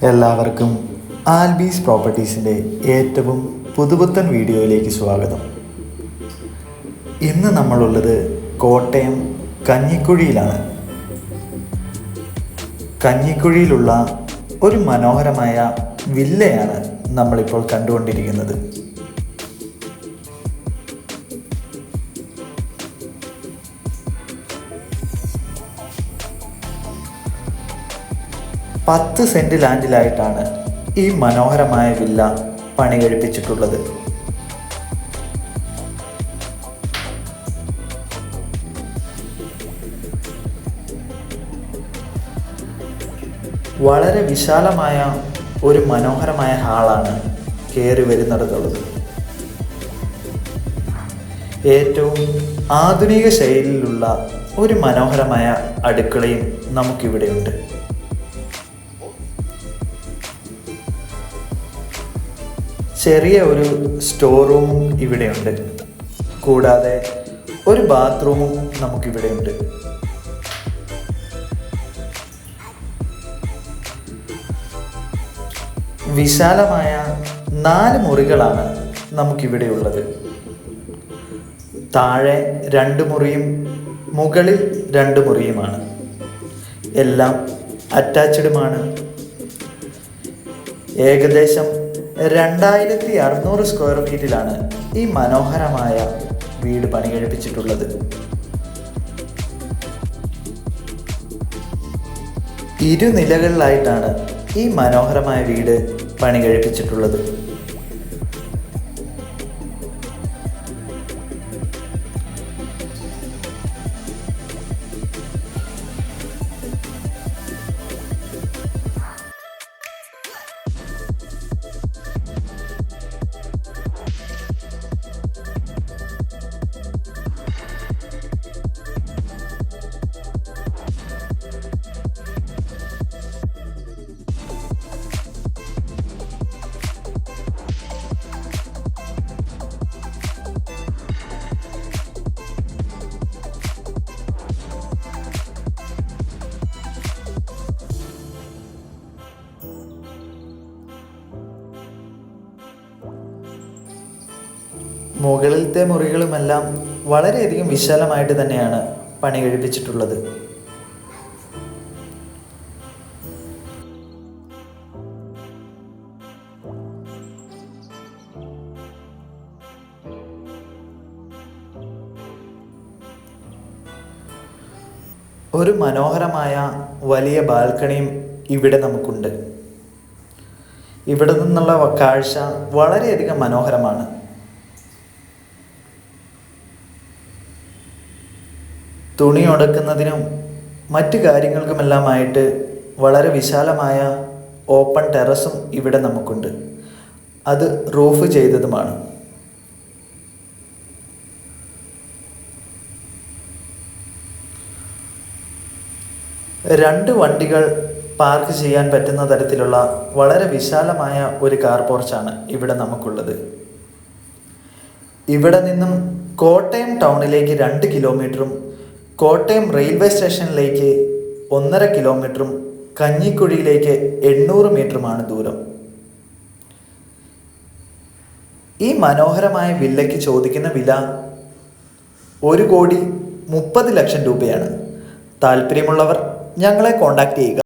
എല്ലാവർക്കും ആൽബീസ് പ്രോപ്പർട്ടീസിൻ്റെ ഏറ്റവും പുതുപുത്തൻ വീഡിയോയിലേക്ക് സ്വാഗതം. ഇന്ന് നമ്മളുള്ളത് കോട്ടയം കഞ്ഞിക്കുഴിയിലാണ്. കഞ്ഞിക്കുഴിയിലുള്ള ഒരു മനോഹരമായ വില്ലയാണ് നമ്മളിപ്പോൾ കണ്ടുകൊണ്ടിരിക്കുന്നത്. പത്ത് സെൻറ്റ് ലാൻഡിലായിട്ടാണ് ഈ മനോഹരമായ വില്ല പണി കഴിപ്പിച്ചിട്ടുള്ളത്. വളരെ വിശാലമായ ഒരു മനോഹരമായ ഹാളാണ് കയറി വരുന്നിടത്തുള്ളത്. ഏറ്റവും ആധുനിക ശൈലിയിലുള്ള ഒരു മനോഹരമായ അടുക്കളയും നമുക്കിവിടെയുണ്ട്. ചെറിയ ഒരു സ്റ്റോർ റൂമും ഇവിടെയുണ്ട്. കൂടാതെ ഒരു ബാത്റൂമും നമുക്കിവിടെയുണ്ട്. വിശാലമായ 4 മുറികളാണ് നമുക്കിവിടെയുള്ളത്. താഴെ 2 മുറിയും മുകളിൽ 2 മുറിയുമാണ്. എല്ലാം അറ്റാച്ച്ഡുമാണ്. ഏകദേശം 2600 സ്ക്വയർ ഫീറ്റിലാണ് ഈ മനോഹരമായ വീട് പണി കഴിപ്പിച്ചിട്ടുള്ളത്. ഇരുനിലകളിലായിട്ടാണ് ഈ മനോഹരമായ വീട് പണി കഴിപ്പിച്ചിട്ടുള്ളത്. മുകളിലത്തെ മുറികളുമെല്ലാം വളരെയധികം വിശാലമായിട്ട് തന്നെയാണ് പണി കഴിപ്പിച്ചിട്ടുള്ളത്. ഒരു മനോഹരമായ വലിയ ബാൽക്കണിയും ഇവിടെ നമുക്കുണ്ട്. ഇവിടെ നിന്നുള്ള കാഴ്ച വളരെയധികം മനോഹരമാണ്. തുണി ഉണക്കുന്നതിനും മറ്റു കാര്യങ്ങൾക്കുമെല്ലാമായിട്ട് വളരെ വിശാലമായ ഓപ്പൺ ടെറസും ഇവിടെ നമുക്കുണ്ട്. അത് റൂഫ് ചെയ്തതുമാണ്. രണ്ട് വണ്ടികൾ പാർക്ക് ചെയ്യാൻ പറ്റുന്ന തരത്തിലുള്ള വളരെ വിശാലമായ ഒരു കാർ പോർച്ചാണ് ഇവിടെ നമുക്കുള്ളത്. ഇവിടെ നിന്നും കോട്ടയം ടൗണിലേക്ക് 2 കിലോമീറ്ററും കോട്ടയം റെയിൽവേ സ്റ്റേഷനിലേക്ക് 1.5 കിലോമീറ്ററും കഞ്ഞിക്കുഴിയിലേക്ക് 800 മീറ്ററുമാണ് ദൂരം. ഈ മനോഹരമായ വില്ലയ്ക്ക് ചോദിക്കുന്ന വില 1,30,00,000 രൂപയാണ്. താല്പര്യമുള്ളവർ ഞങ്ങളെ കോൺടാക്റ്റ് ചെയ്യുക.